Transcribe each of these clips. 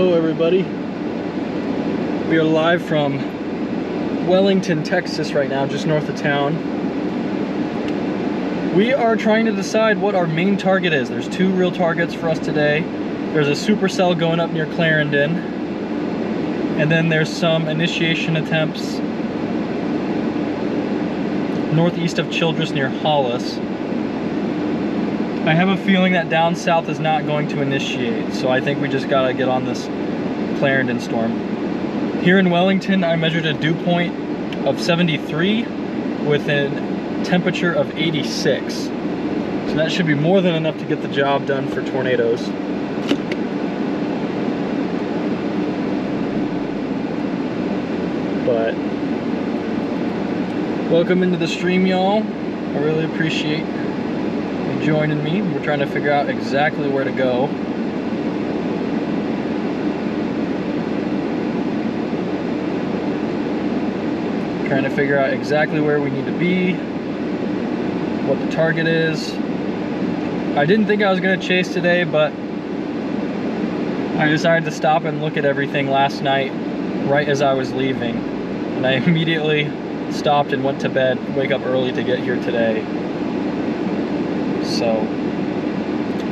Hello everybody. We are live from Wellington, Texas right now, just north of town. We are trying to decide what our main target is. There's two real targets for us today. There's a supercell going up near Clarendon, and then there's some initiation attempts northeast of Childress near Hollis. I have a feeling that down south is not going to initiate, so I think we just gotta get on this Clarendon storm. Here in Wellington, I measured a dew point of 73 with a temperature of 86. So that should be more than enough to get the job done for tornadoes. But welcome into the stream, y'all. I really appreciate you joining me. We're trying to figure out exactly where to go. Trying to figure out exactly where we need to be, what the target is. I didn't think I was going to chase today, but I decided to stop and look at everything last night right as I was leaving, and I immediately stopped and went to bed, wake up early to get here today. So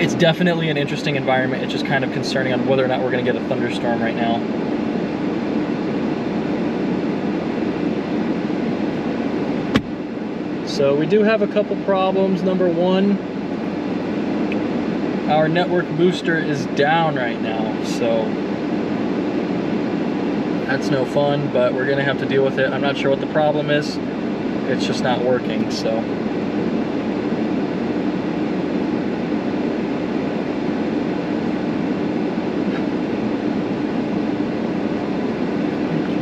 it's definitely an interesting environment. It's just kind of concerning on whether or not we're going to get a thunderstorm right now. So we do have a couple problems. Number one, our network booster is down right now, so that's no fun, but we're gonna have to deal with it. I'm not sure what the problem is. It's just not working, so.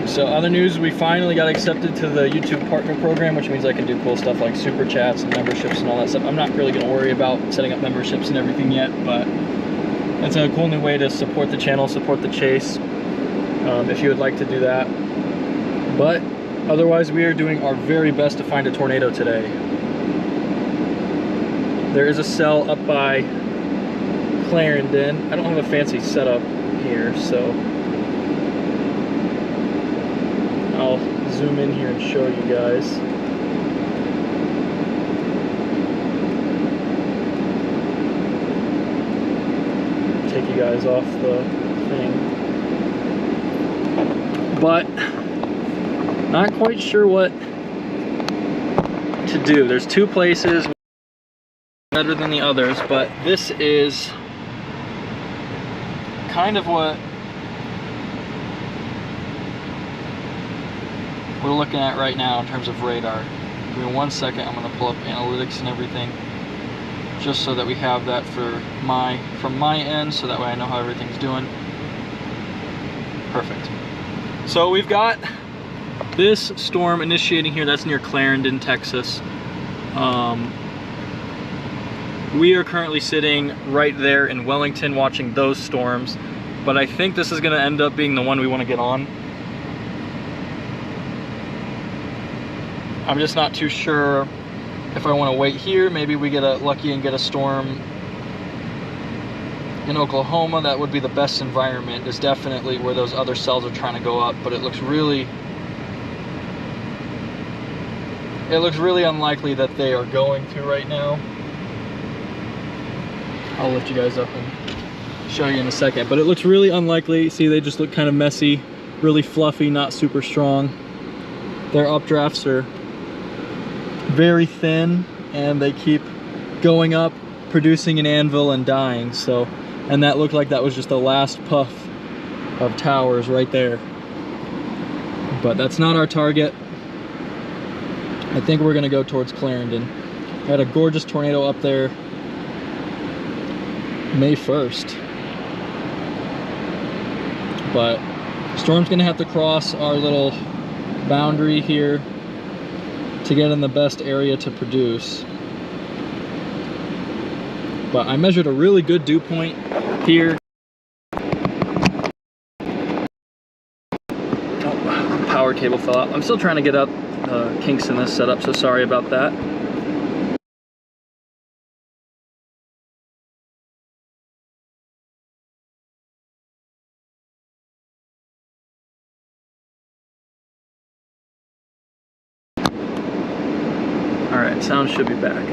So other news, we finally got accepted to the YouTube partner program, which means I can do cool stuff like super chats and memberships and all that stuff. I'm not really gonna worry about setting up memberships and everything yet, but it's a cool new way to support the channel, support the chase, if you would like to do that. But otherwise, we are doing our very best to find a tornado today. There is a cell up by Clarendon. I don't have a fancy setup here, so I'll zoom in here and show you guys. Take you guys off the thing. But not quite sure what to do. There's two places better than the others, but this is kind of what we're looking at right now in terms of radar. Give me 1 second, I'm gonna pull up analytics and everything just so that we have that from my end, so that way I know how everything's doing. Perfect. So we've got this storm initiating here. That's near Clarendon, Texas. We are currently sitting right there in Wellington watching those storms, but I think this is gonna end up being the one we wanna get on. I'm just not too sure if I want to wait here. Maybe we get lucky and get a storm in Oklahoma. That would be the best environment. Is definitely where those other cells are trying to go up, but it looks really unlikely that they are going to right now. I'll lift you guys up and show you in a second, but it looks really unlikely. See, they just look kind of messy, really fluffy, not super strong. Their updrafts are very thin, and they keep going up, producing an anvil and dying. So, and that looked like that was just the last puff of towers right there. But that's not our target. I think we're gonna go towards Clarendon. I had a gorgeous tornado up there May 1st. But storm's gonna have to cross our little boundary here to get in the best area to produce. But I measured a really good dew point here. Oh, power cable fell out. I'm still trying to get out kinks in this setup, so sorry about that. Alright, sound should be back.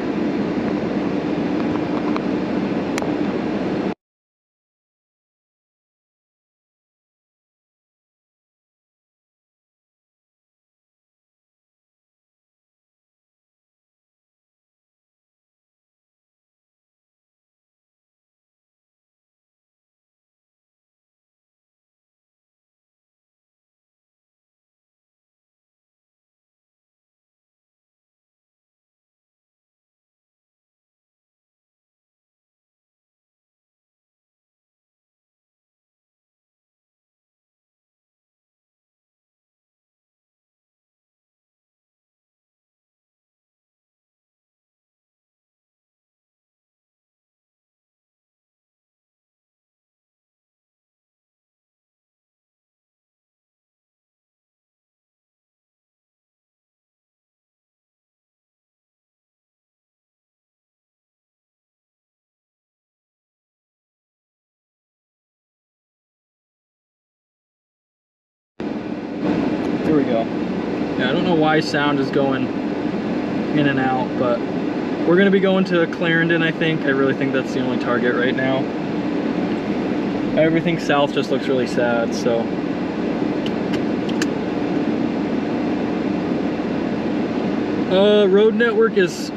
Here we go. Yeah, I don't know why sound is going in and out, but we're gonna be going to Clarendon, I think. I really think that's the only target right now. Everything south just looks really sad, so. Road network is,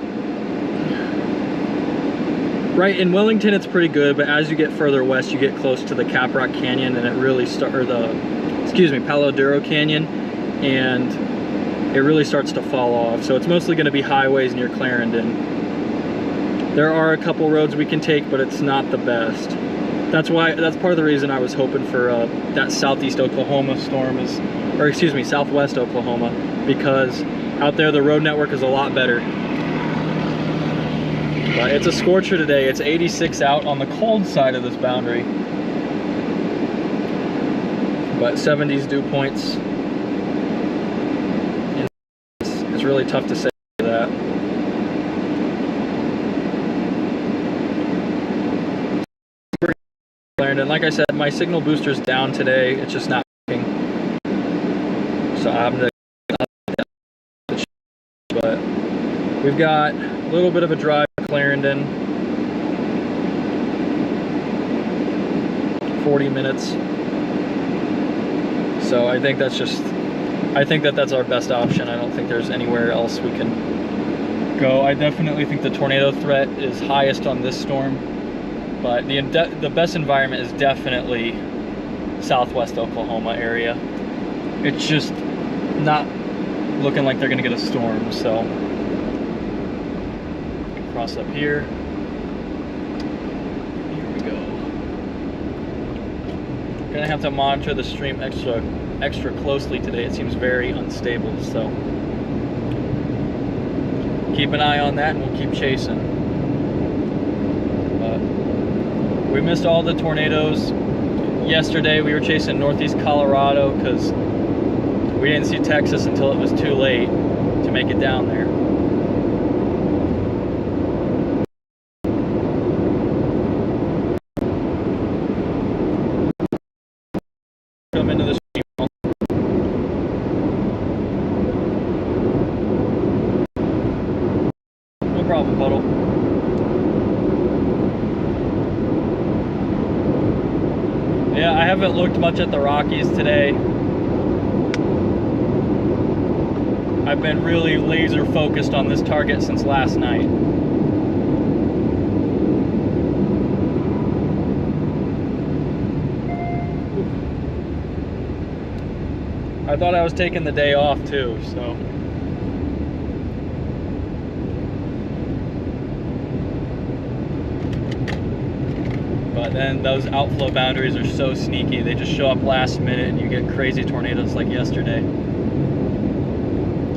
right, in Wellington it's pretty good, but as you get further west, you get close to the Caprock Canyon and it really Palo Duro Canyon, and it really starts to fall off. So it's mostly going to be highways near Clarendon. There are a couple roads we can take, but it's not the best. That's part of the reason I was hoping for that southeast Oklahoma storm southwest Oklahoma, because out there the road network is a lot better. But it's a scorcher today. It's 86 out on the cold side of this boundary, but 70s dew points. It's really tough to say that. Clarendon, like I said, my signal booster's down today. It's just not working, so I'm gonna. But we've got a little bit of a drive to Clarendon. 40 minutes. So I think that's our best option. I don't think there's anywhere else we can go. I definitely think the tornado threat is highest on this storm, but the best environment is definitely southwest Oklahoma area. It's just not looking like they're gonna get a storm, so cross up here. Here we go. Gonna have to monitor the stream extra closely today. It seems very unstable, so keep an eye on that and we'll keep chasing. But we missed all the tornadoes yesterday. We were chasing northeast Colorado because we didn't see Texas until it was too late to make it down there. Come into the stream. No problem, Puddle. Yeah, I haven't looked much at the Rockies today. I've been really laser focused on this target since last night. I thought I was taking the day off too, so. But then those outflow boundaries are so sneaky. They just show up last minute and you get crazy tornadoes like yesterday.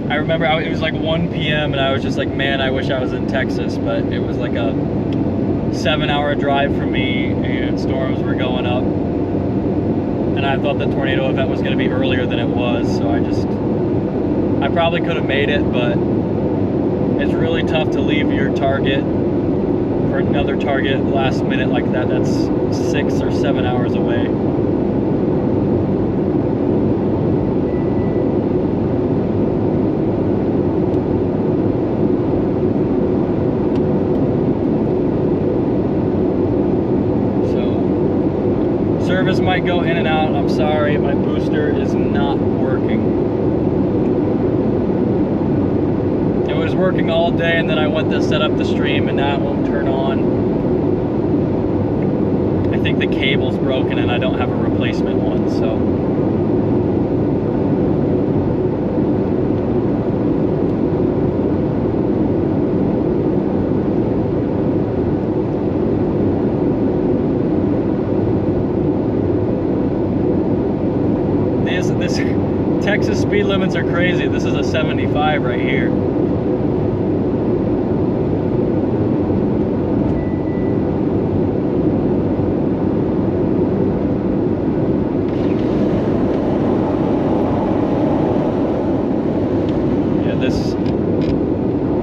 I remember it was like 1 p.m. and I was just like, man, I wish I was in Texas, but it was like a 7-hour drive for me and storms were going up. And I thought the tornado event was going to be earlier than it was, so I probably could have made it, but it's really tough to leave your target for another target last minute like that. That's 6 or 7 hours away. service might go in and out. I'm sorry, my booster is not working. It was working all day, and then I went to set up the stream, and now it won't turn on. I think the cable's broken, and I don't have a replacement one, so. This Texas speed limits are crazy. This is a 75 right here. Yeah, this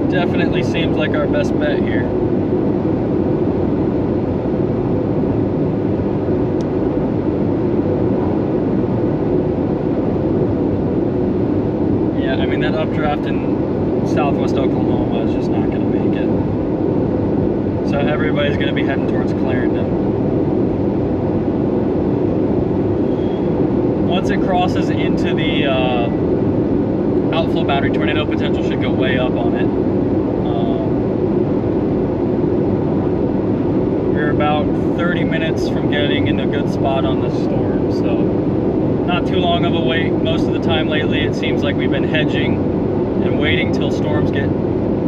definitely seems like our best bet here. That updraft in southwest Oklahoma is just not going to make it. So everybody's going to be heading towards Clarendon. Once it crosses into the outflow boundary, tornado potential should go way up on it. We're about 30 minutes from getting in a good spot on the storm, so not too long of a wait. Most of the time lately it seems like we've been hedging and waiting till storms get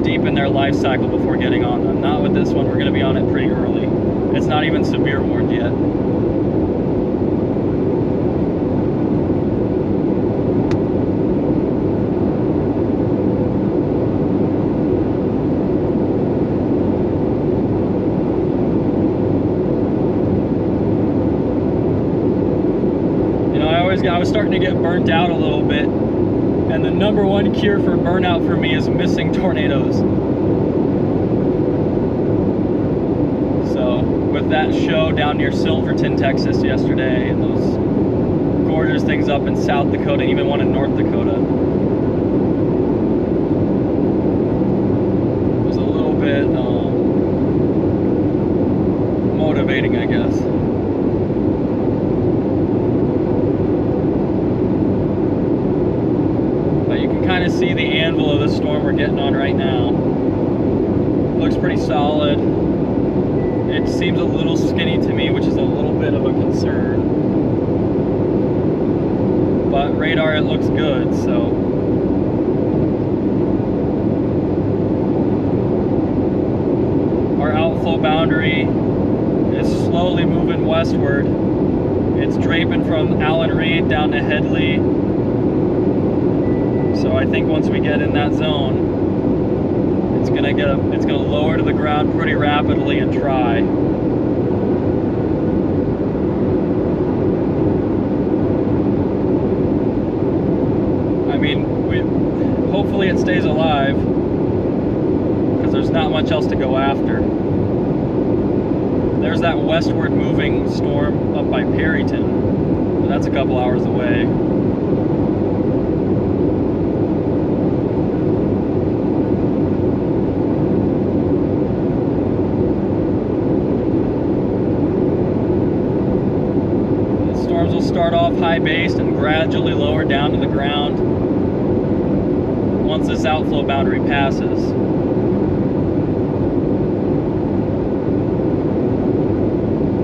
deep in their life cycle before getting on them. Not with this one, we're going to be on it pretty early. It's not even severe warned yet. I was starting to get burnt out a little bit, and the number one cure for burnout for me is missing tornadoes. So with that show down near Silverton, Texas yesterday, and those gorgeous things up in South Dakota, even one in North Dakota, it was a little bit motivating, I guess. Kind of see the anvil of the storm we're getting on right now. Looks pretty solid. It seems a little skinny to me, which is a little bit of a concern. But radar, it looks good, so. Our outflow boundary is slowly moving westward. It's draping from Allen Reed down to Headley. So I think once we get in that zone, it's gonna lower to the ground pretty rapidly and try. I mean, hopefully it stays alive, because there's not much else to go after. There's that westward moving storm up by Perryton, but that's a couple hours away. Start off high-based and gradually lower down to the ground once this outflow boundary passes.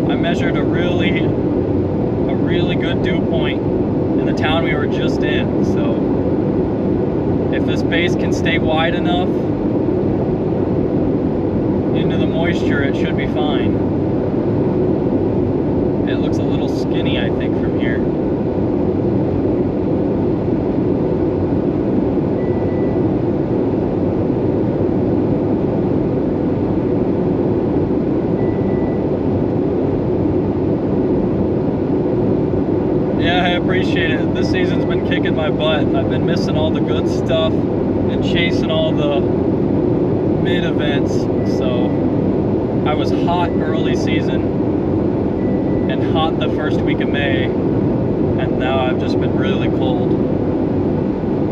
I measured a really good dew point in the town we were just in, so if this base can stay wide enough into the moisture, it should be fine. It looks a little skinny, I think, from here. Yeah, I appreciate it. This season's been kicking my butt. I've been missing all the good stuff and chasing all the mid events. So I was hot early season and hot the first week of May, and now I've just been really cold.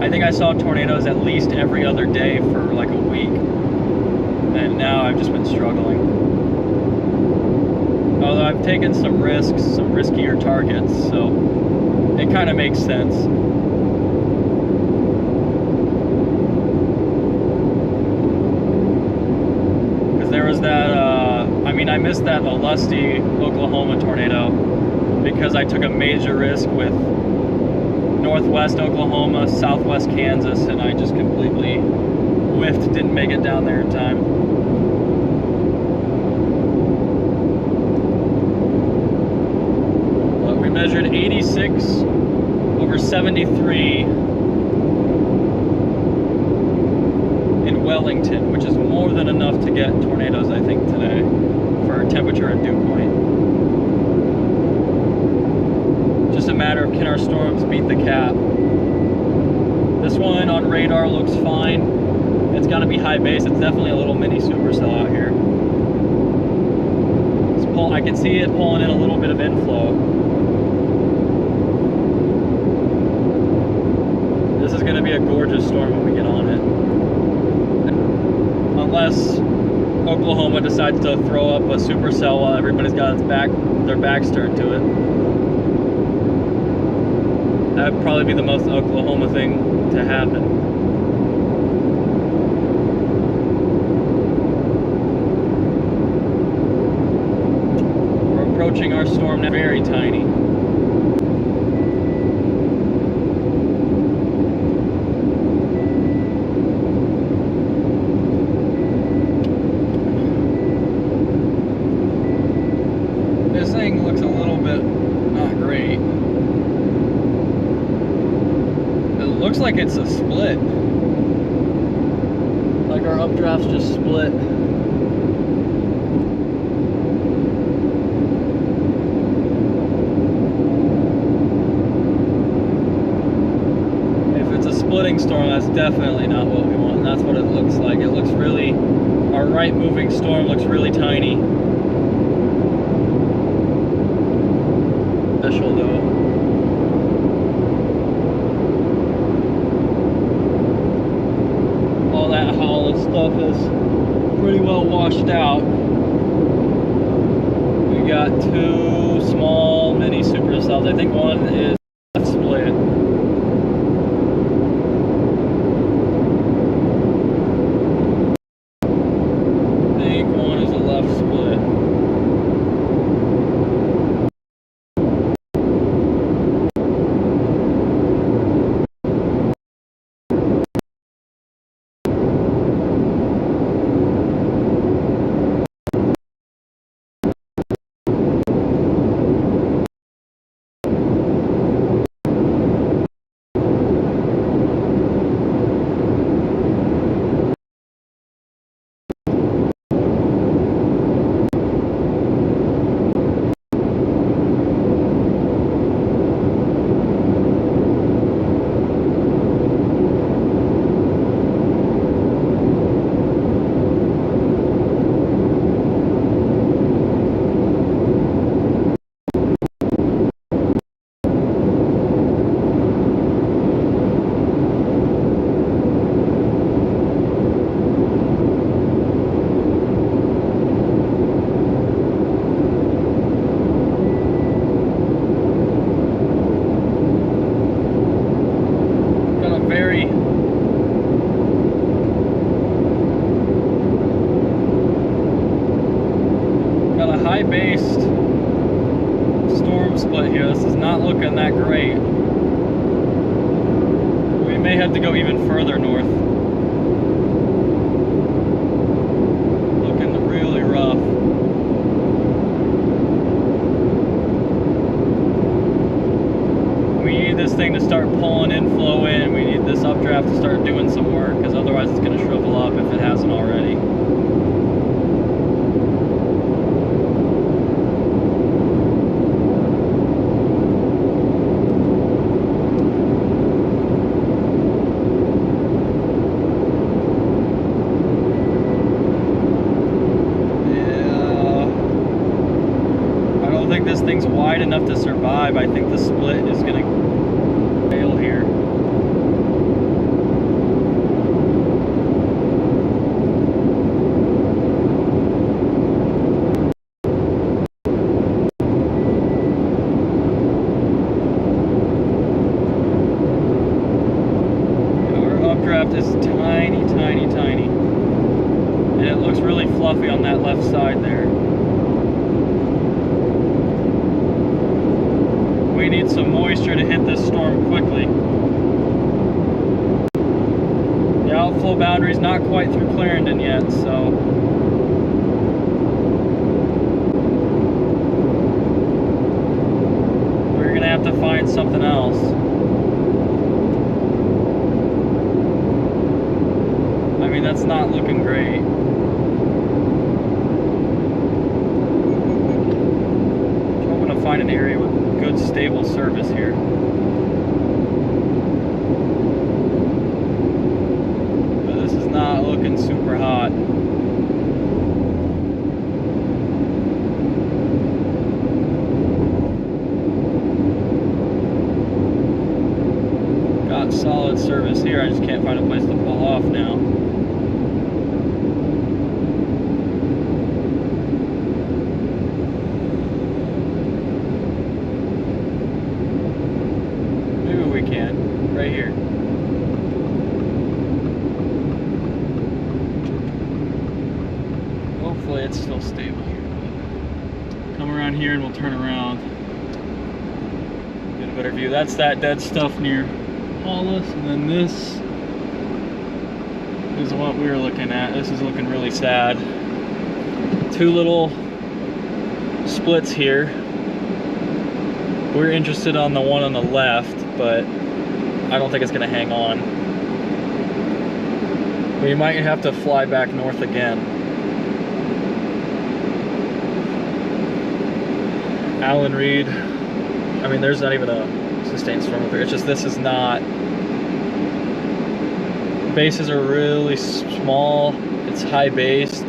I think I saw tornadoes at least every other day for like a week, and now I've just been struggling. Although I've taken some risks, some riskier targets, so it kind of makes sense. Because there was that, I mean, I missed that Lusty, Oklahoma tornado because I took a major risk with northwest Oklahoma, southwest Kansas, and I just completely whiffed, didn't make it down there in time. But we measured 86 over 73 in Wellington, which is more than enough to get tornadoes, I think, today for temperature and dew point. Just a matter of can our storms beat the cap. This one on radar looks fine. It's gonna be high base. It's definitely a little mini supercell out here. I can see it pulling in a little bit of inflow. This is gonna be a gorgeous storm when we get on it. Unless Oklahoma decides to throw up a supercell while everybody's got their backs turned to it. That would probably be the most Oklahoma thing to happen. We're approaching our storm now, very tiny. This thing looks a little bit not great. Looks like it's a split. Like our updrafts just split. If it's a splitting storm, that's definitely not what we want. And that's what it looks like. It looks really, our right moving storm looks really tiny. Special though. Stuff is pretty well washed out. We got two small mini supercells. I think one is split. I think one is a left split. High-based storm split here. This is not looking that great. We may have to go even further north. Looking really rough. We need this thing to start pulling inflow in. We need this updraft to start doing some work, because otherwise it's going to shrivel up if it hasn't already. This thing's wide enough to survive. I think the split is going to fail here. is tiny, tiny, tiny. And it looks really fluffy on that left side there. We need some moisture to hit this storm quickly. The outflow boundary is not quite through Clarendon yet, so we're gonna have to find something else. I mean, that's not looking great. I'm hoping to find an area with good stable service here. But this is not looking super hot. Got solid service here, I just can't find a place to pull off now. Right here. Hopefully it's still stable here. Come around here and we'll turn around. Get a better view. That's that dead stuff near Hollis, and then this is what we were looking at. This is looking really sad. Two little splits here. We're interested on the one on the left, but I don't think it's gonna hang on. We might have to fly back north again. Alan Reed, I mean, there's not even a sustained storm up here. It's just, this is not, bases are really small. It's high based.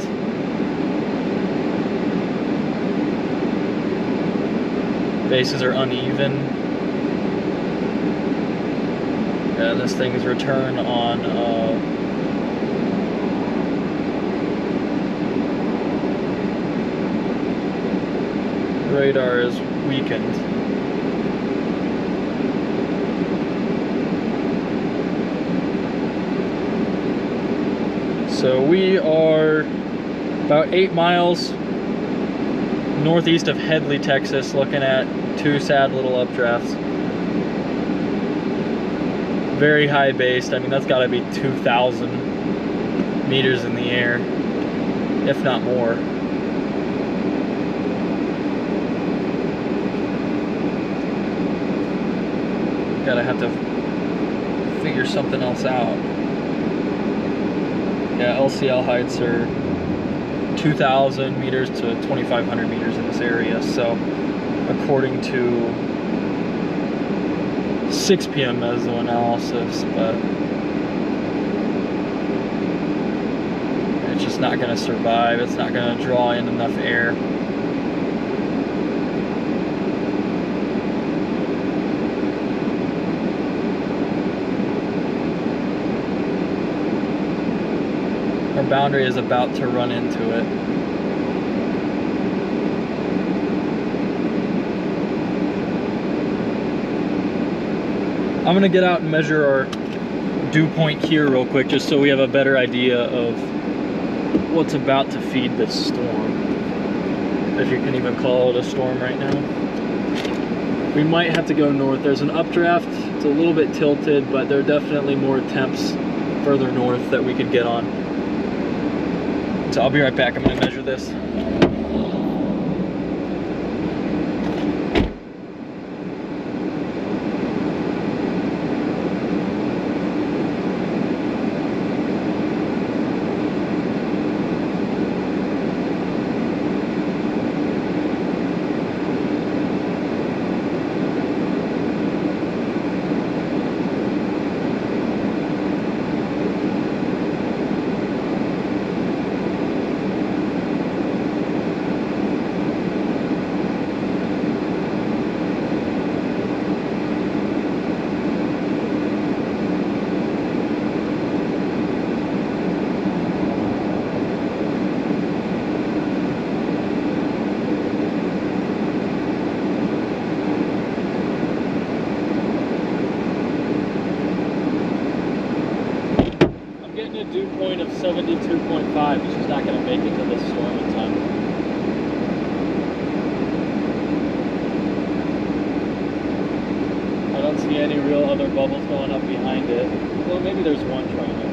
Bases are uneven. Yeah, this thing's return on radar is weakened. So we are about 8 miles northeast of Headley, Texas, looking at two sad little updrafts. Very high based. I mean, that's got to be 2,000 meters in the air, if not more. Gotta have to figure something else out. Yeah, LCL heights are 2,000 meters to 2,500 meters in this area. So, according to 6 p.m. meso analysis, but it's just not going to survive. It's not going to draw in enough air. Our boundary is about to run into it. I'm gonna get out and measure our dew point here real quick, just so we have a better idea of what's about to feed this storm, if you can even call it a storm right now. We might have to go north. There's an updraft. It's a little bit tilted, but there are definitely more temps further north that we could get on. So I'll be right back. I'm gonna measure this. 2.5, it's just not going to make it to this storm in time. I don't see any real other bubbles going up behind it. Well, maybe there's one trying to,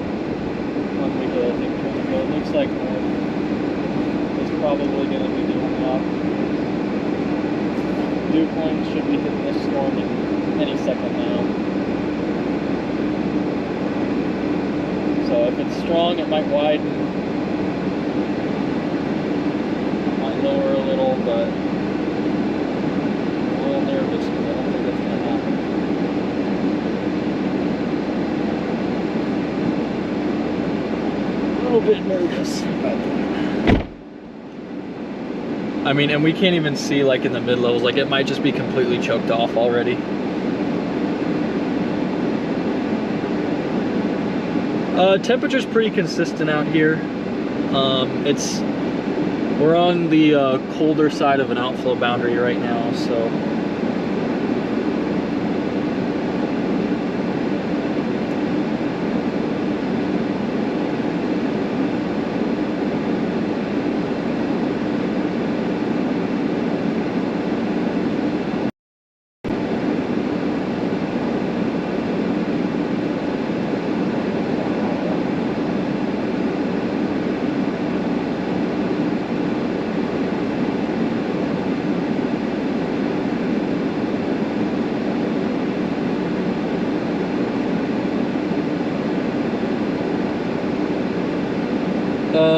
one weekly, I think, trying to go. It looks like north is probably going to be doing that. Dew point should be hitting this storm any second now. So if it's strong, it might widen, might lower a little, but I'm a little nervous because I don't think that's going to happen. A little bit nervous about that. I mean, and we can't even see like in the mid levels, like it might just be completely choked off already. Temperature's pretty consistent out here. We're on the colder side of an outflow boundary right now, so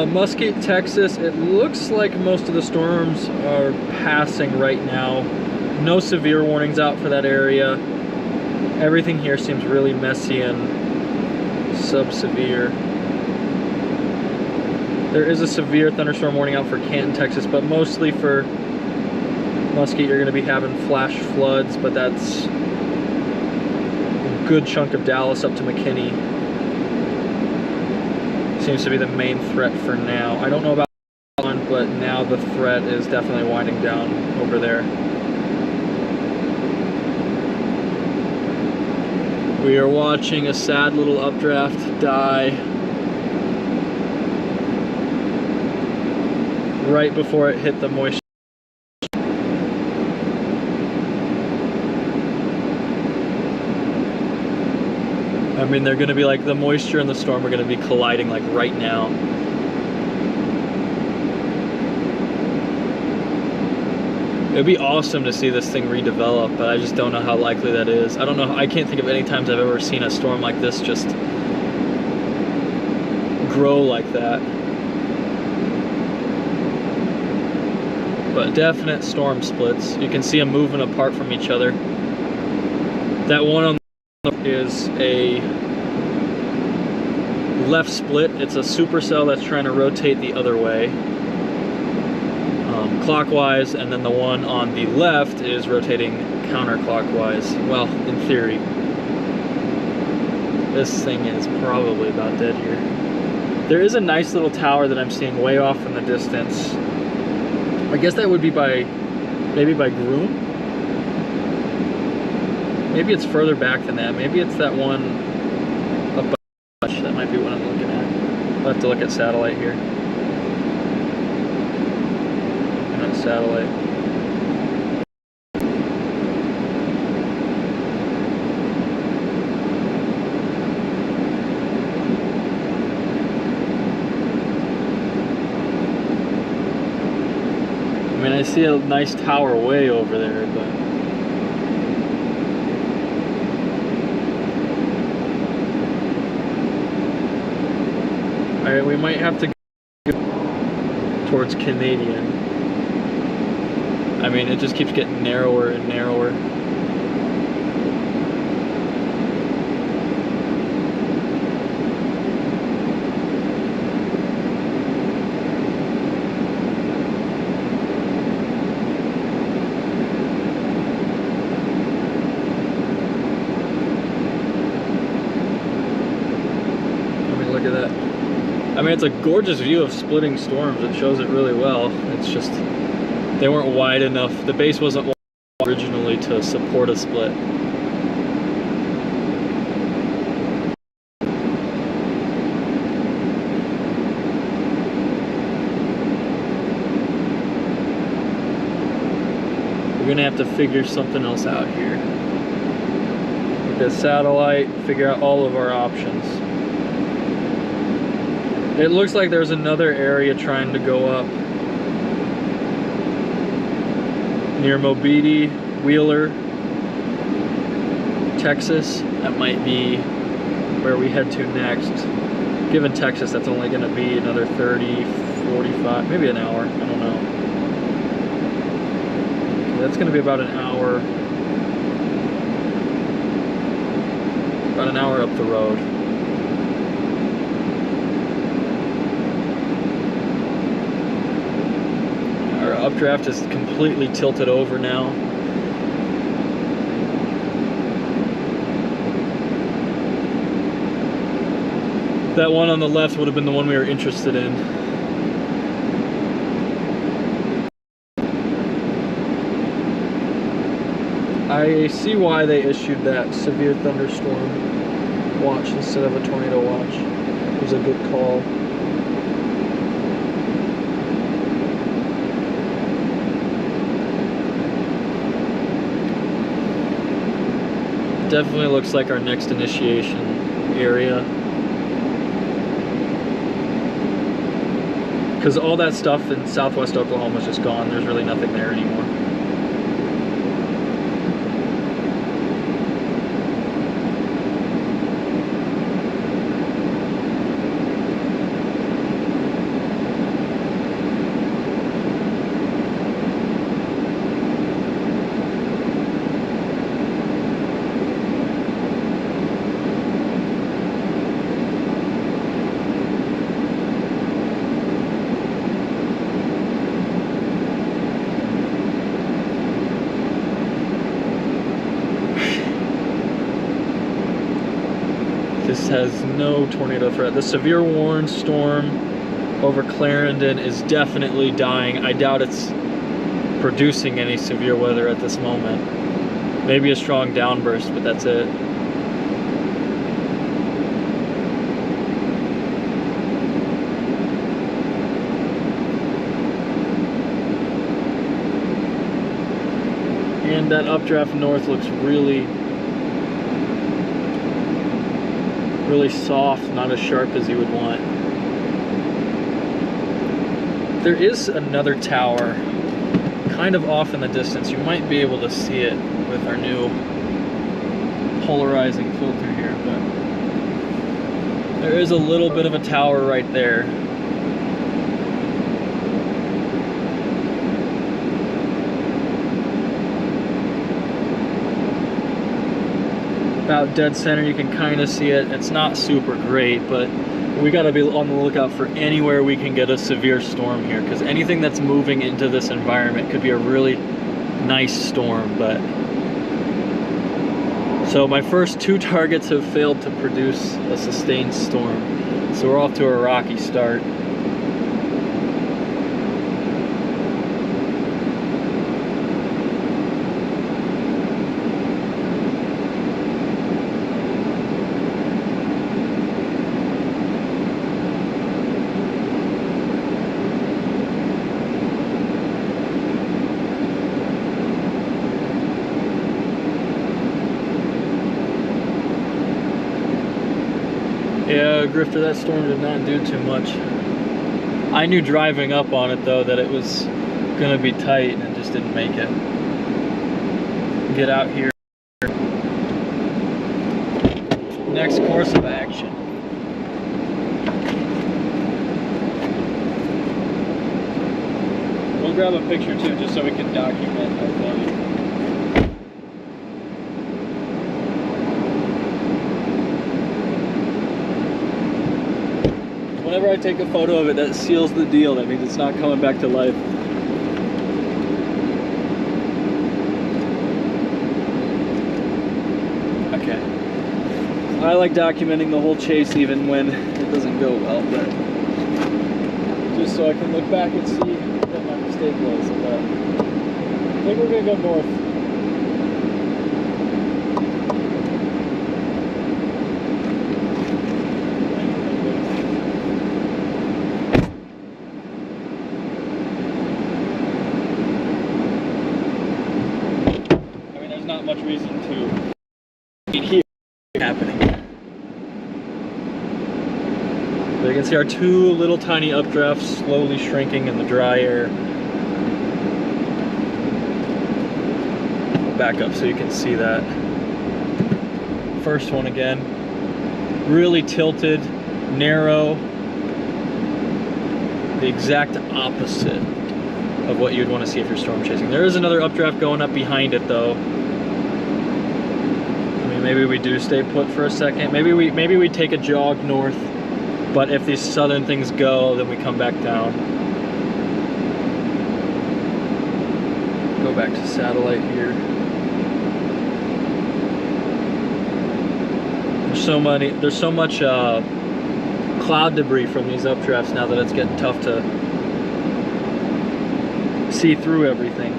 Mesquite, Texas, it looks like most of the storms are passing right now. No severe warnings out for that area. Everything here seems really messy and sub-severe. There is a severe thunderstorm warning out for Canton, Texas, but mostly for Mesquite you're going to be having flash floods, but that's a good chunk of Dallas up to McKinney. Seems to be the main threat for now. I don't know about one, but now the threat is definitely winding down over there. We are watching a sad little updraft die right before it hit the moisture. I mean, they're going to be like, the moisture and the storm are going to be colliding like right now. It'd be awesome to see this thing redevelop, but I just don't know how likely that is. I don't know, I can't think of any times I've ever seen a storm like this just grow like that. But definite storm splits. You can see them moving apart from each other. That one on is a left split. It's a supercell that's trying to rotate the other way, clockwise, and then the one on the left is rotating counterclockwise. Well, in theory. This thing is probably about dead here. There is a nice little tower that I'm seeing way off in the distance. I guess that would be by, maybe by Groom. Maybe it's further back than that. Maybe it's that one up by, that might be what I'm looking at. I'll have to look at satellite here. Not satellite. I mean, I see a nice tower way over there, but alright, we might have to go towards Canadian. I mean, it just keeps getting narrower and narrower. I mean, look at that. I mean, it's a gorgeous view of splitting storms. It shows it really well. It's just, they weren't wide enough. The base wasn't wide originally to support a split. We're gonna have to figure something else out here. With the satellite, figure out all of our options. It looks like there's another area trying to go up near Mobeetie, Wheeler, Texas. That might be where we head to next. Given Texas, that's only going to be another 30, 45, maybe an hour. I don't know. That's going to be about an hour. About an hour up the road. Our updraft is completely tilted over now. That one on the left would have been the one we were interested in. I see why they issued that severe thunderstorm watch instead of a tornado watch. It was a good call. Definitely looks like our next initiation area. Because all that stuff in southwest Oklahoma is just gone. There's really nothing there anymore. This has no tornado threat. The severe warned storm over Clarendon is definitely dying. I doubt it's producing any severe weather at this moment. Maybe a strong downburst, but that's it. And that updraft north looks really soft, not as sharp as you would want. There is another tower kind of off in the distance. You might be able to see it with our new polarizing filter here, but there is a little bit of a tower right there. About dead center, you can kind of see it. It's not super great, but we got to be on the lookout for anywhere we can get a severe storm here, because anything that's moving into this environment could be a really nice storm. But so my first 2 targets have failed to produce a sustained storm, so we're off to a rocky start. Yeah, Grifter, that storm did not do too much. I knew driving up on it though that it was gonna be tight, and it just didn't make it. Get out here. Next course of action. We'll grab a picture too, just so we can document our flight. Whenever I take a photo of it, that seals the deal. That means it's not coming back to life. Okay. I like documenting the whole chase even when it doesn't go well, but just so I can look back and see what my mistake was. But I think we're gonna go north. reason to eat here happening. But you can see our two little tiny updrafts slowly shrinking in the dry air. Back up so you can see that. First one again, really tilted, narrow, the exact opposite of what you'd want to see if you're storm chasing. There is another updraft going up behind it though. I mean, maybe we do stay put for a second. Maybe we take a jog north, but if these southern things go, then we come back down. Go back to satellite here. There's so much cloud debris from these updrafts now that it's getting tough to see through everything.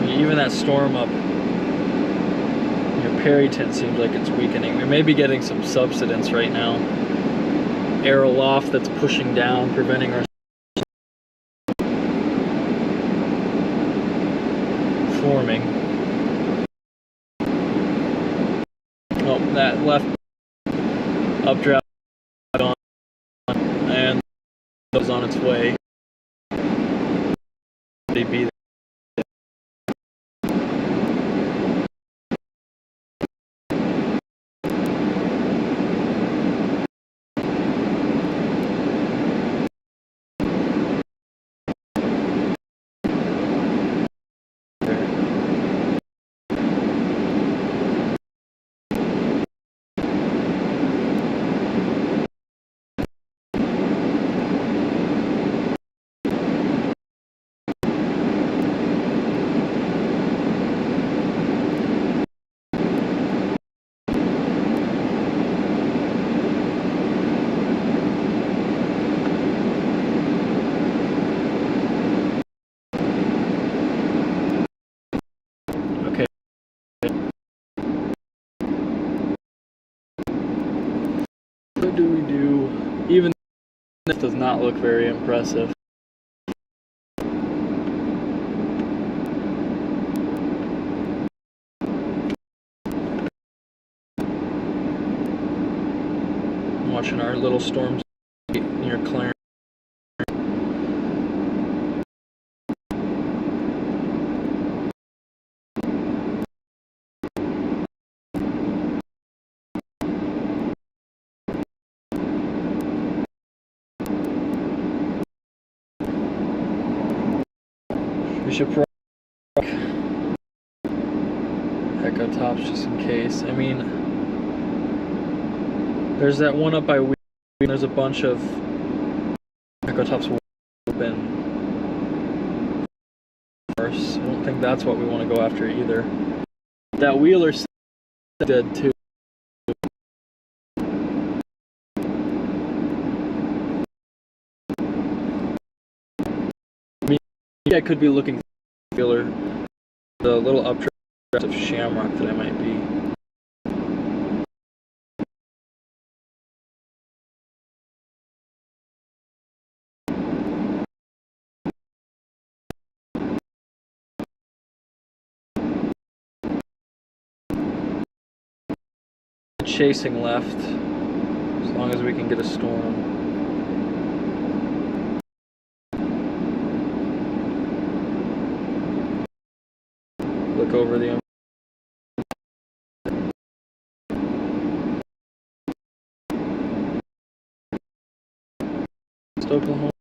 Even that storm up Perryton seems like it's weakening. We may be getting some subsidence right now. Air aloft that's pushing down, preventing our forming. Oh, that left updraft on and goes on its way. They be what do we do? Even this does not look very impressive. I'm watching our little storms near Clarendon. We should probably echo tops just in case. I mean, there's that one up by Wheaton. There's a bunch of echo tops open. I don't think that's what we want to go after either. That Wheeler's dead too. I could be looking for the little updraft of shamrock that I might be. Chasing left, as long as we can get a storm. Look over the Oklahoma.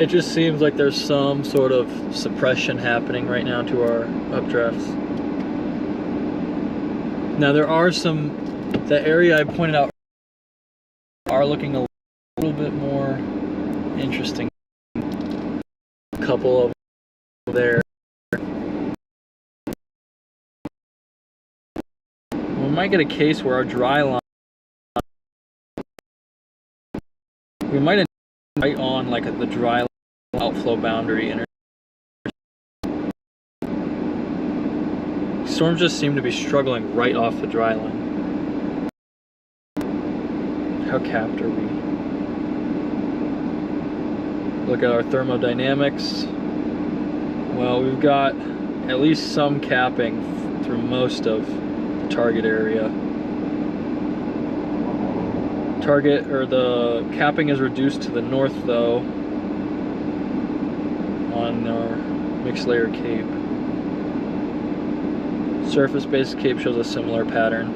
It just seems like there's some sort of suppression happening right now to our updrafts. Now there are some, the area I pointed out are looking a little bit more interesting. A couple of there. We might get a case where our dry line, we might end right on like the dry line outflow boundary. Storms just seem to be struggling right off the dry line. How capped are we? Look at our thermodynamics. Well, we've got at least some capping through most of the target area. The capping is reduced to the north though on our mixed layer cape. Surface-based cape shows a similar pattern.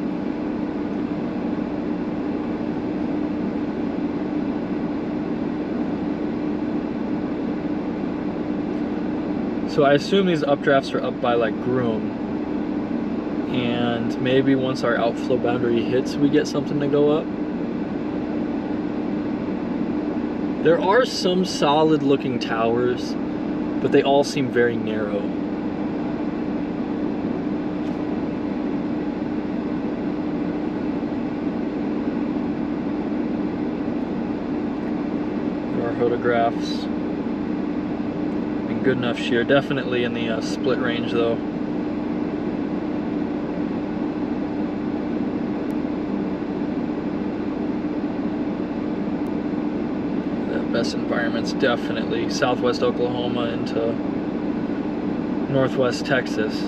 So I assume these updrafts are up by like Groom, and maybe once our outflow boundary hits, we get something to go up. There are some solid looking towers, but they all seem very narrow. Our photographs. Good enough shear, definitely in the split range though. The best environment's definitely southwest Oklahoma into northwest Texas.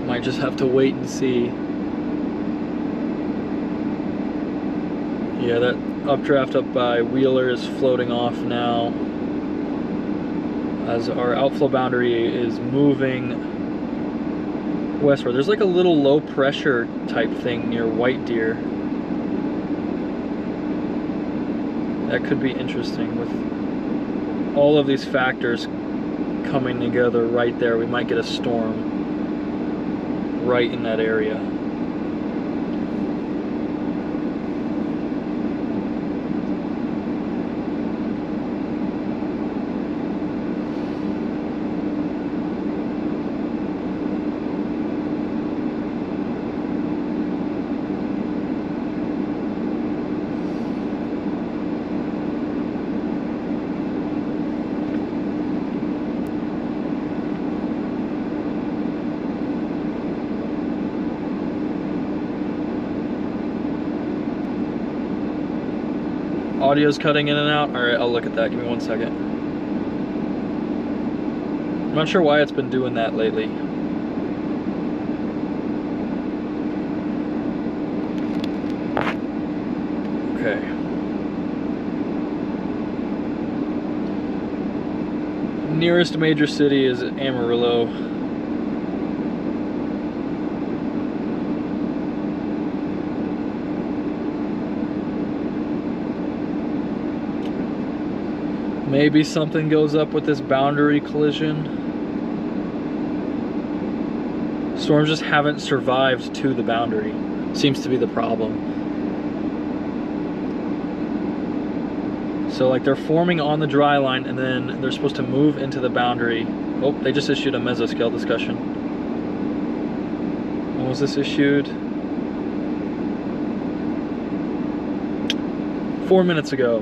Might just have to wait and see. Yeah, that updraft up by Wheeler is floating off now as our outflow boundary is moving westward. There's like a little low pressure type thing near White Deer. That could be interesting with all of these factors coming together right there. We might get a storm right in that area. Audio's cutting in and out. Alright, I'll look at that. Give me 1 second. I'm not sure why it's been doing that lately. Okay. Nearest major city is Amarillo. Maybe something goes up with this boundary collision. Storms just haven't survived to the boundary. Seems to be the problem. So like they're forming on the dry line and then they're supposed to move into the boundary. Oh, they just issued a mesoscale discussion. When was this issued? 4 minutes ago.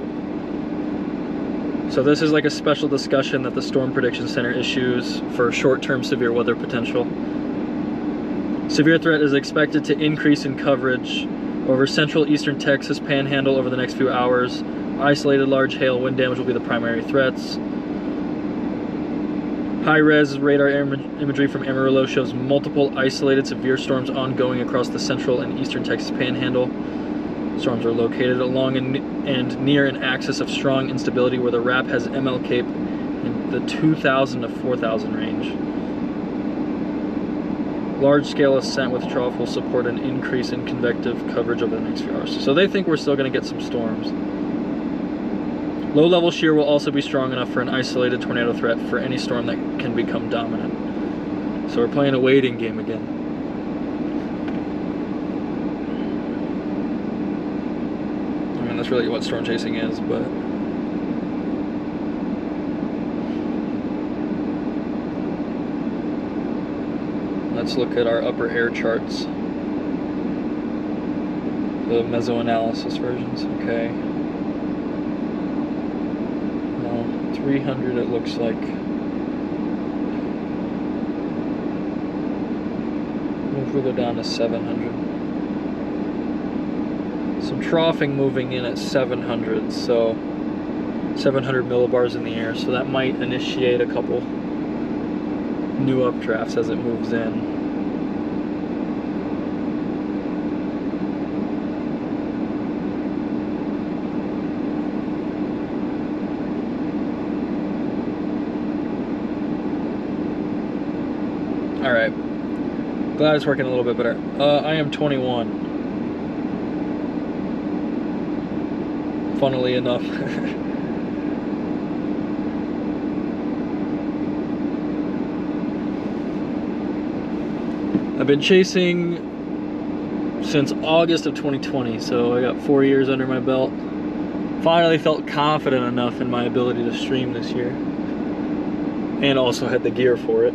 So this is like a special discussion that the Storm Prediction Center issues for short-term severe weather potential. Severe threat is expected to increase in coverage over central eastern Texas Panhandle over the next few hours. Isolated large hail wind damage will be the primary threats. High-res radar imagery from Amarillo shows multiple isolated severe storms ongoing across the central and eastern Texas Panhandle. Storms are located along and near an axis of strong instability where the RAP has ML Cape in the 2,000 to 4,000 range. Large-scale ascent with trough will support an increase in convective coverage over the next few hours. So they think we're still going to get some storms. Low-level shear will also be strong enough for an isolated tornado threat for any storm that can become dominant. So we're playing a waiting game again. I mean, that's really what storm chasing is, but... let's look at our upper air charts. The meso-analysis versions, okay. Now, 300 it looks like. Move further down to 700. Some troughing moving in at 700, so 700 millibars in the air, so that might initiate a couple new updrafts as it moves in. Alright, glad it's working a little bit better. I am 21. Funnily enough. I've been chasing since August of 2020, so I got 4 years under my belt. Finally felt confident enough in my ability to stream this year. And also had the gear for it.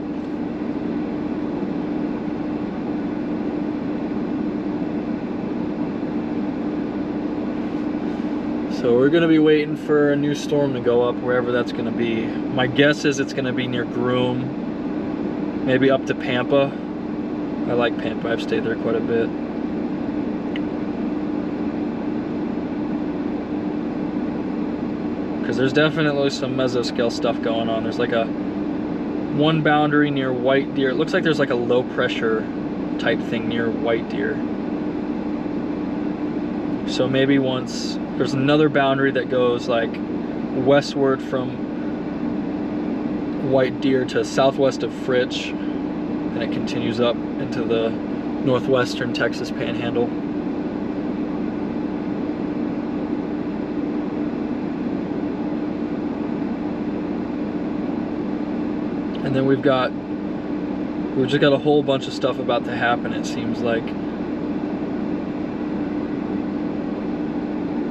So we're going to be waiting for a new storm to go up, wherever that's going to be. My guess is it's going to be near Groom, maybe up to Pampa. I like Pampa, I've stayed there quite a bit. Because there's definitely some mesoscale stuff going on. There's like one boundary near White Deer. It looks like there's like a low pressure type thing near White Deer. So maybe once there's another boundary that goes like westward from White Deer to southwest of Fritch, and it continues up into the northwestern Texas Panhandle. And then we've just got a whole bunch of stuff about to happen, it seems like.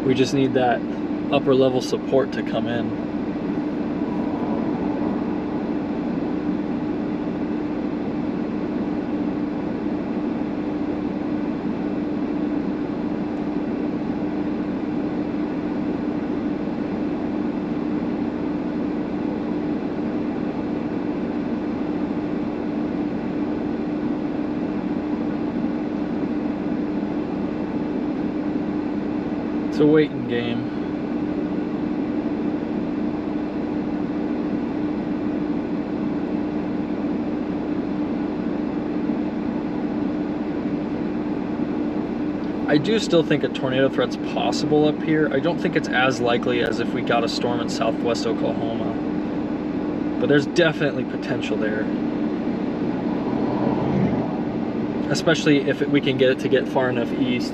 We just need that upper level support to come in. It's a waiting game. I do still think a tornado threat's possible up here. I don't think it's as likely as if we got a storm in southwest Oklahoma. But there's definitely potential there. Especially if we can get it to get far enough east.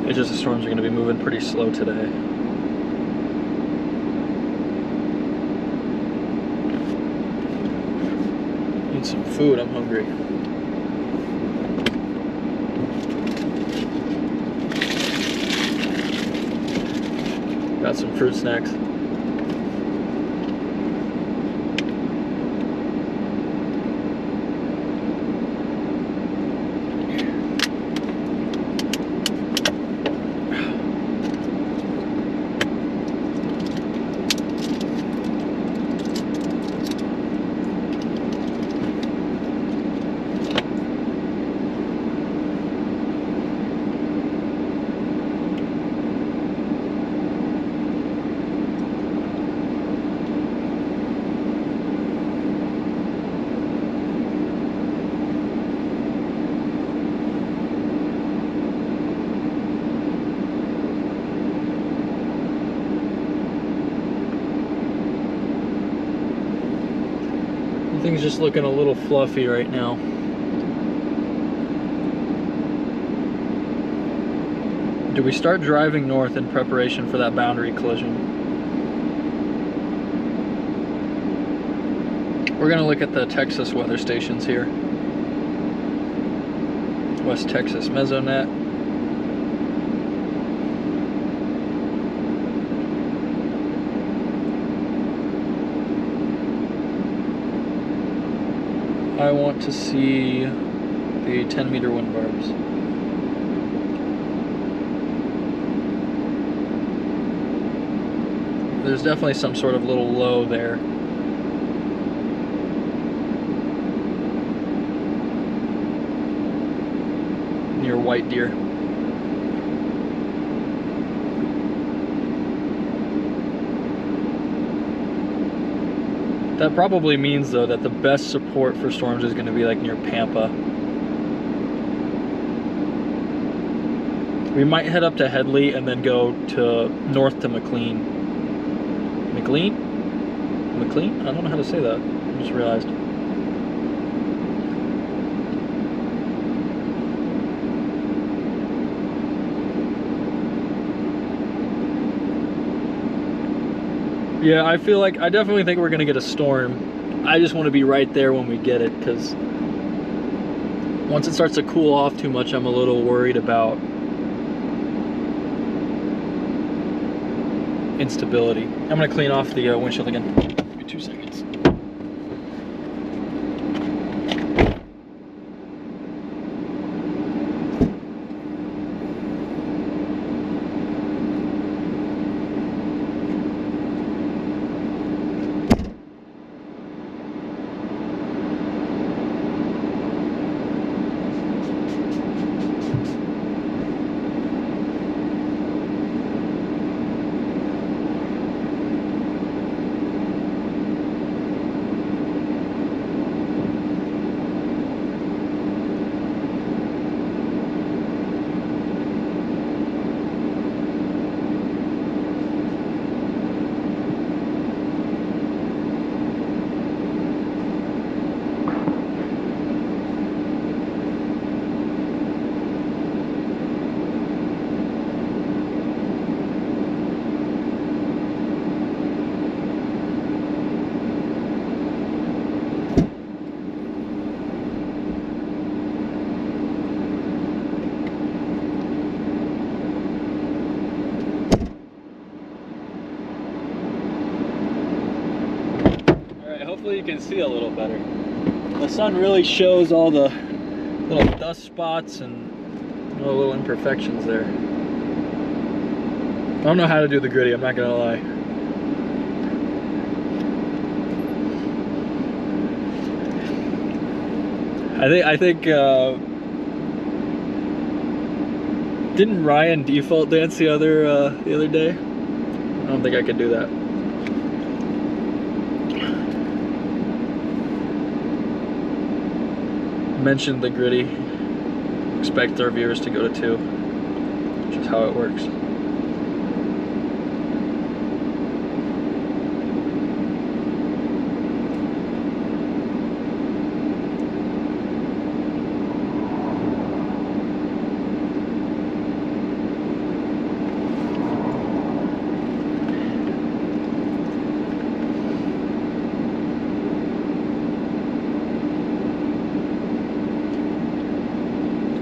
It's just the storms are going to be moving pretty slow today. Need some food, I'm hungry. Got some fruit snacks. Everything's just looking a little fluffy right now. Do we start driving north in preparation for that boundary collision? We're gonna look at the Texas weather stations here. West Texas Mesonet. I want to see the 10-meter wind barbs. There's definitely some sort of little low there. Near White Deer. That probably means, though, that the best support for storms is going to be like near Pampa. We might head up to Headley and then go to north to McLean. McLean? I don't know how to say that. I just realized. Yeah, I feel like, I definitely think we're gonna get a storm. I just want to be right there when we get it, because once it starts to cool off too much, I'm a little worried about instability. I'm gonna clean off the windshield again. Give me 2 seconds. Hopefully you can see a little better. The sun really shows all the little dust spots and little imperfections there. I don't know how to do the gritty, I'm not gonna lie. I think didn't Ryan default dance the other day? I don't think I could do that. Mentioned the gritty. Expect our viewers to go to 2, which is how it works.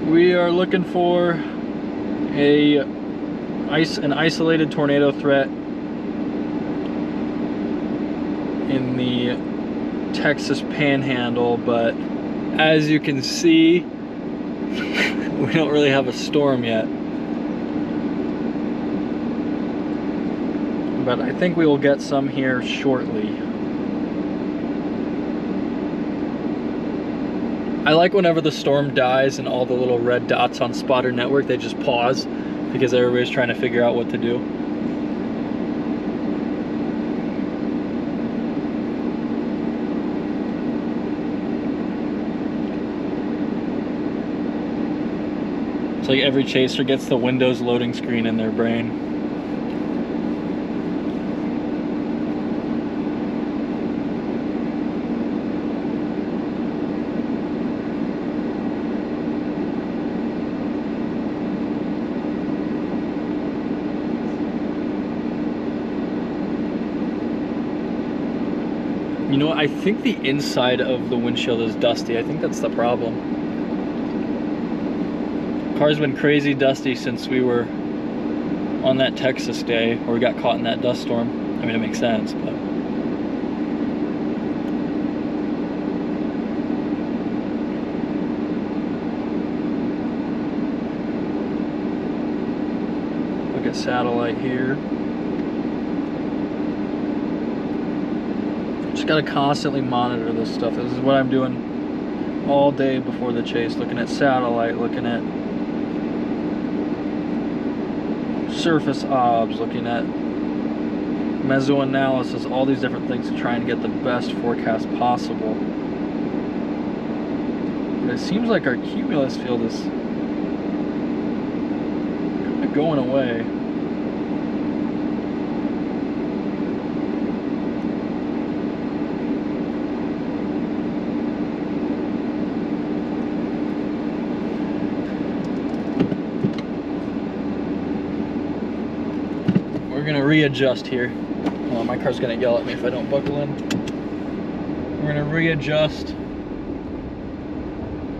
We are looking for an isolated tornado threat in the Texas Panhandle, but as you can see, we don't really have a storm yet. But I think we will get some here shortly. I like whenever the storm dies and all the little red dots on Spotter Network, they just pause because everybody's trying to figure out what to do. It's like every chaser gets the Windows loading screen in their brain. You know, I think the inside of the windshield is dusty. I think that's the problem. Car's been crazy dusty since we were on that Texas day where we got caught in that dust storm. I mean, it makes sense, but look at satellite here. Just gotta constantly monitor this stuff. This is what I'm doing all day before the chase, looking at satellite, looking at surface obs, looking at mesoanalysis, all these different things to try and get the best forecast possible. But it seems like our cumulus field is kind of going away. We're gonna readjust here. Oh, my car's gonna yell at me if I don't buckle in. We're gonna readjust.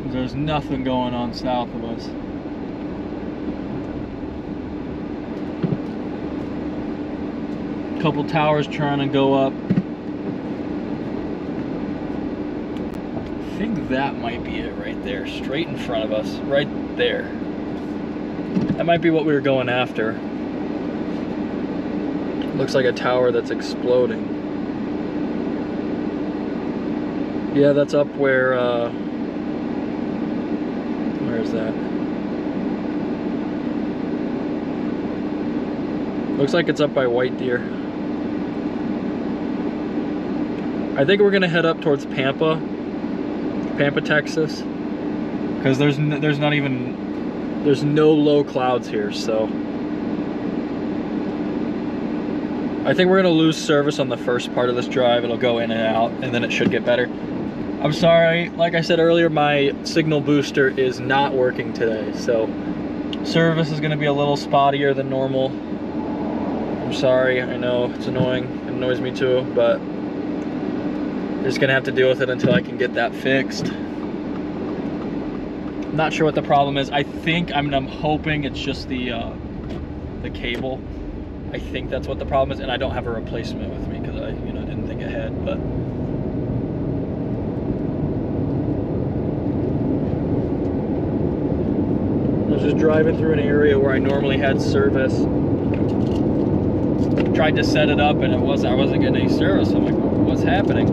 There's nothing going on south of us. Couple towers trying to go up. I think that might be it right there, straight in front of us, right there. That might be what we were going after. Looks like a tower that's exploding. Yeah, that's up where is that? Looks like it's up by White Deer. I think we're gonna head up towards Pampa, Texas, because there's no low clouds here, so I think we're gonna lose service on the first part of this drive. It'll go in and out, and then it should get better. I'm sorry, like I said earlier, my signal booster is not working today, so service is gonna be a little spottier than normal. I'm sorry, I know it's annoying, it annoys me too, but I'm just gonna have to deal with it until I can get that fixed. I'm not sure what the problem is. I'm hoping it's just the cable. I think that's what the problem is, and I don't have a replacement with me because I, didn't think ahead. But I was just driving through an area where I normally had service. Tried to set it up, and I wasn't getting any service. I'm like, what's happening?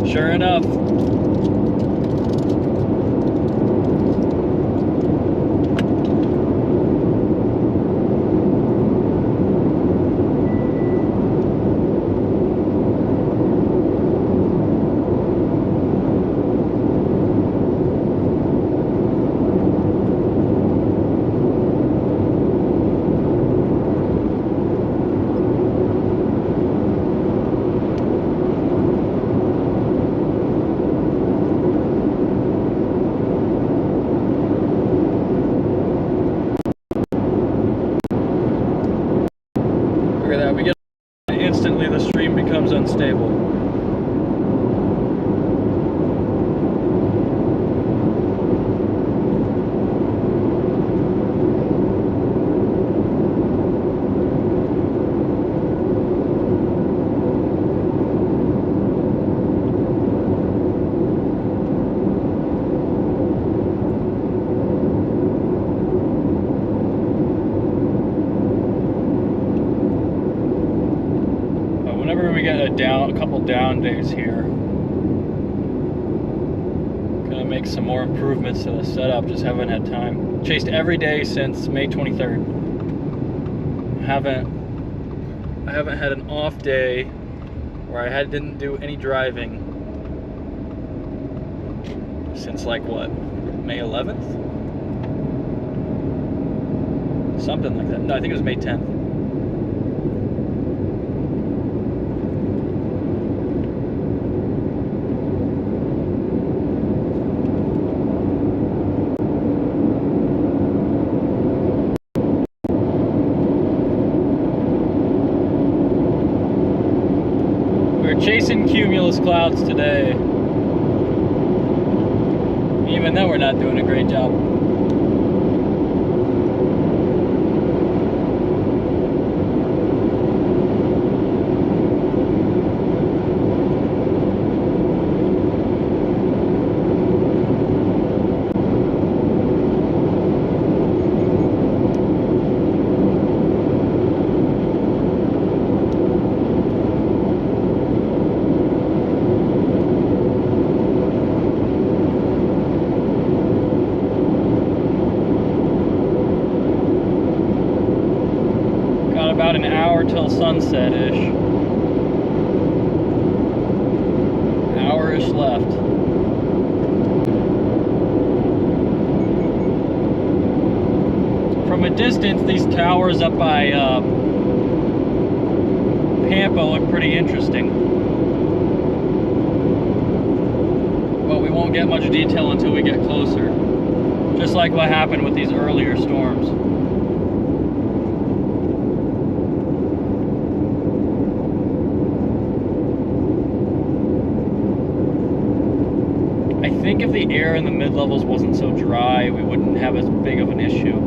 Sure enough. Instantly the stream becomes unstable. Whenever we get a couple down days here, gonna make some more improvements to the setup. Just haven't had time. Chased every day since May 23rd. I haven't had an off day where I didn't do any driving since like what, May 11th? Something like that. No, I think it was May 10th. We're chasing cumulus clouds today. Even though we're not doing a great job. About an hour till sunset-ish. Hour-ish left. From a distance, these towers up by Pampa look pretty interesting. But we won't get much detail until we get closer. Just like what happened with these earlier storms. I think if the air in the mid-levels wasn't so dry, we wouldn't have as big of an issue.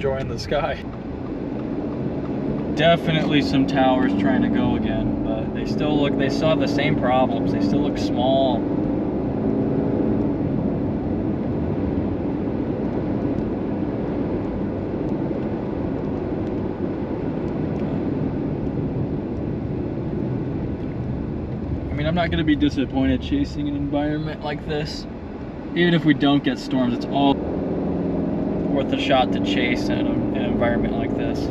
Enjoying the sky. Definitely some towers trying to go again, but they still have the same problems. They still look small. I mean, I'm not going to be disappointed chasing an environment like this. Even if we don't get storms, it's all worth a shot to chase in an environment like this.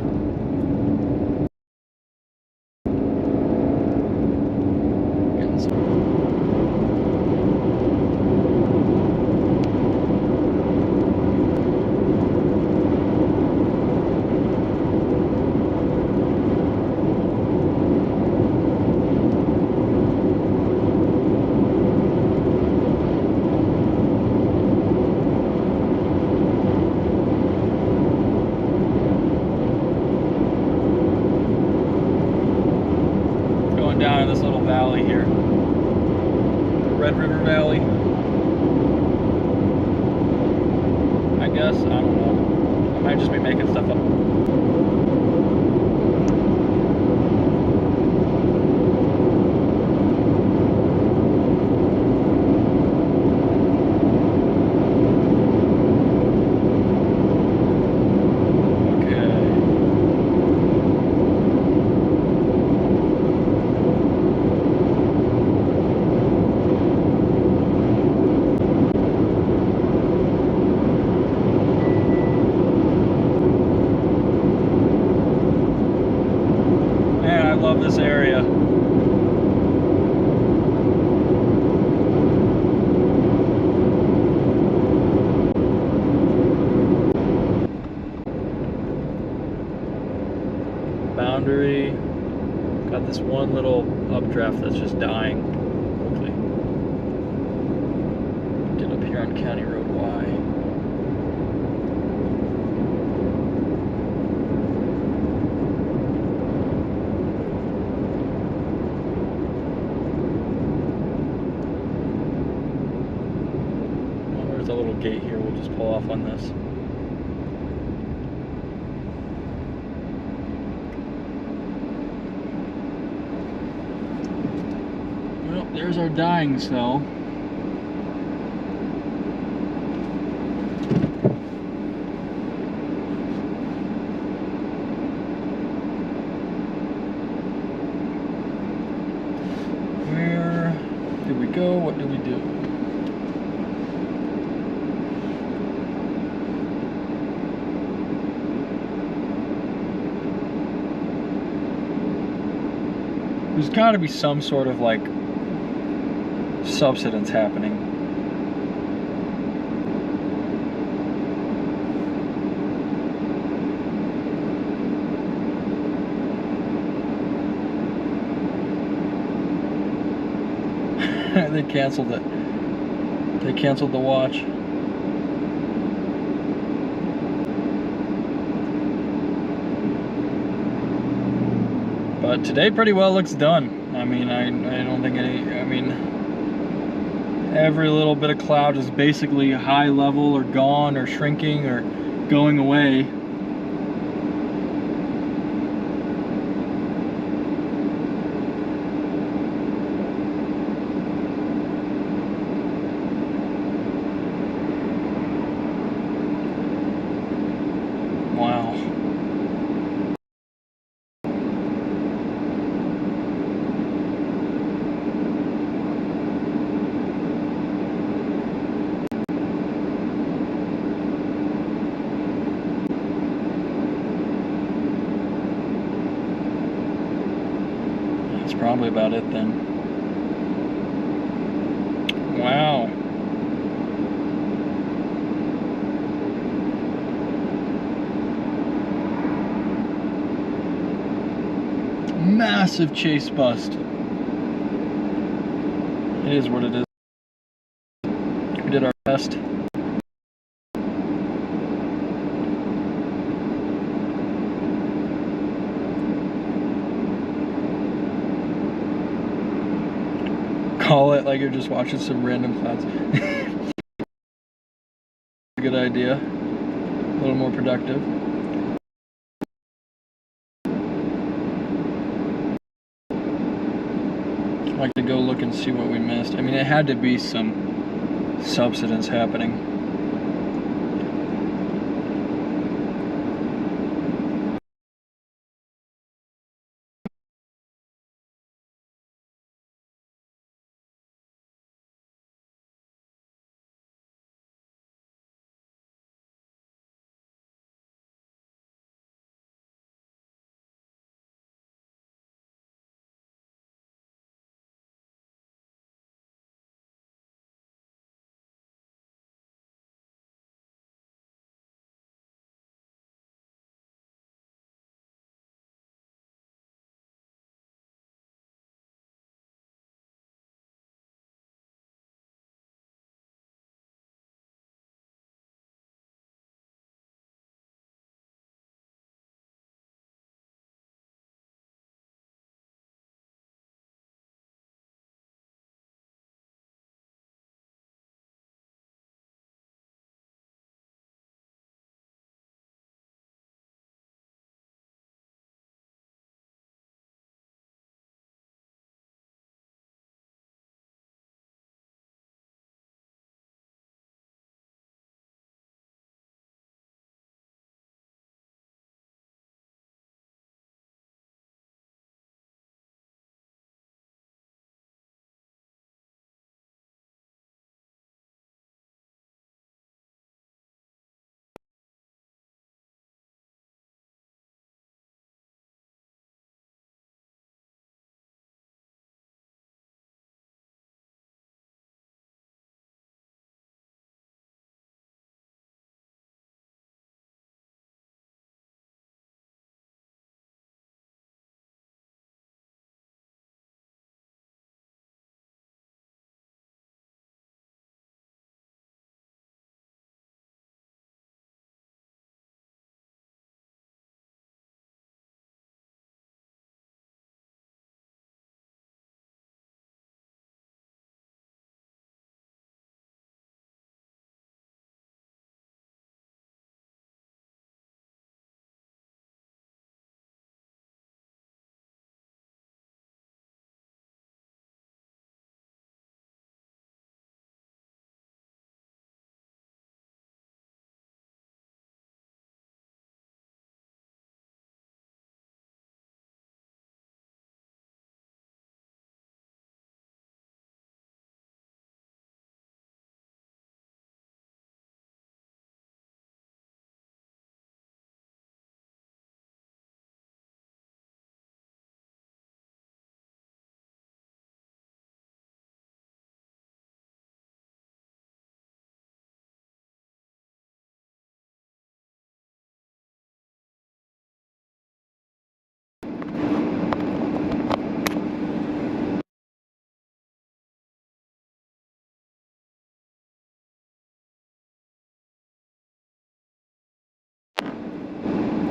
Down in this little valley here, the Red River Valley, I guess. I don't know, I might just be making stuff up. Love this area. Boundary. Got this one little updraft that's just dying quickly. Get up here on County Road Y. just pull off on this. Well, there's our dying cell. Where did we go? What did we do? There's got to be some sort of like subsidence happening. They canceled it. They canceled the watch. But today pretty well looks done. I mean, I don't think every little bit of cloud is basically high level or gone or shrinking or going away. Wow. That's probably about it then. Wow. Massive chase bust. It is what it is. We did our best. Call it like you're just watching some random clouds. A good idea. A little more productive. I'd like to go look and see what we missed. I mean, it had to be some subsidence happening.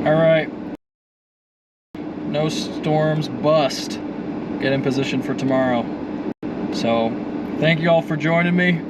All right. No storms, bust. Get in position for tomorrow. So thank you all for joining me.